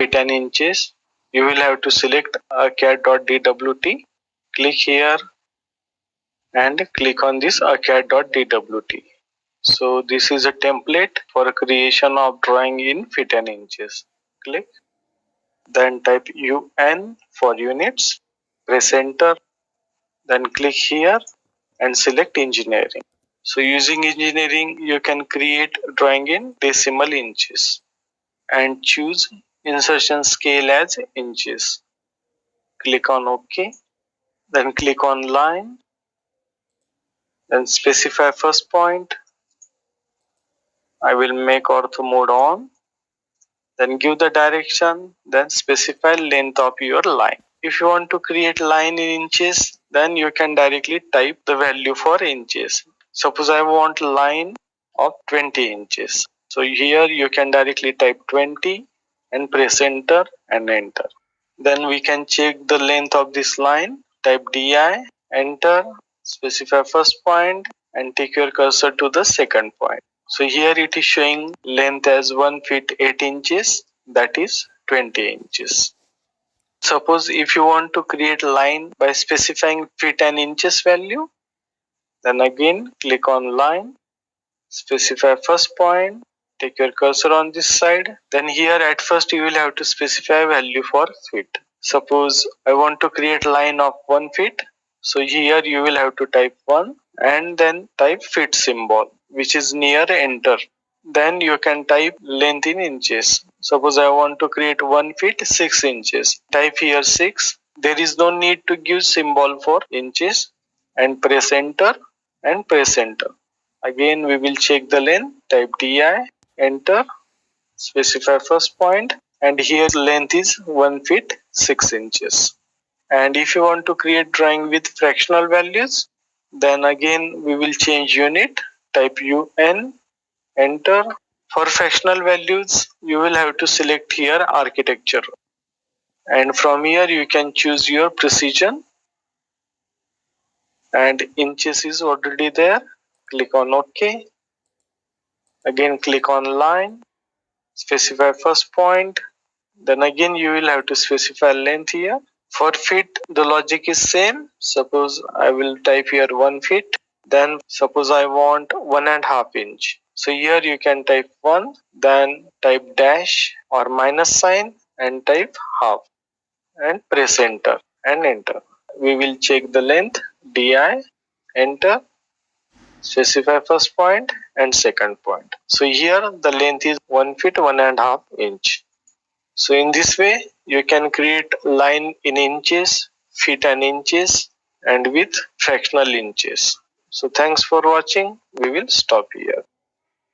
feet and inches, you will have to select AutoCAD.dwt. Click here and click on this AutoCAD.dwt. So this is a template for creation of drawing in feet and inches. Click. Then type UN for units. Press enter. Then click here and select engineering. So using engineering, you can create drawing in decimal inches and choose insertion scale as inches. Click on OK. Then click on line. Then specify first point. I will make ortho mode on. Then give the direction. Then specify length of your line. If you want to create line in inches, then you can directly type the value for inches. Suppose I want line of 20 inches. So here you can directly type 20 and press enter and enter. Then we can check the length of this line. Type DI, enter, specify first point and take your cursor to the second point. So here it is showing length as 1 feet 8 inches, that is 20 inches. Suppose if you want to create line by specifying feet and inches value, then again click on line, specify first point, take your cursor on this side. Then here at first you will have to specify value for feet. Suppose I want to create line of 1 feet. So here you will have to type 1 and then type feet symbol, which is near enter. Then you can type length in inches. Suppose I want to create 1 feet 6 inches. Type here 6. There is no need to give symbol for inches and press enter and press enter. Again we will check the length. Type DI, enter, specify first point, and here length is 1 feet 6 inches. And if you want to create drawing with fractional values, then again we will change unit. Type UN, enter. For fractional values, you will have to select here architecture. And from here you can choose your precision. And inches is already there. Click on OK. Again click on line. Specify first point. Then again you will have to specify length here. For feet, the logic is same. Suppose I will type here 1 feet. Then suppose I want 1.5 inch. So here you can type 1, then type dash or minus sign and type half and press enter and enter. We will check the length, DI, enter, specify first point and second point. So here the length is 1 feet 1.5 inch. So in this way you can create line in inches, feet and inches, and with fractional inches. So thanks for watching. We will stop here.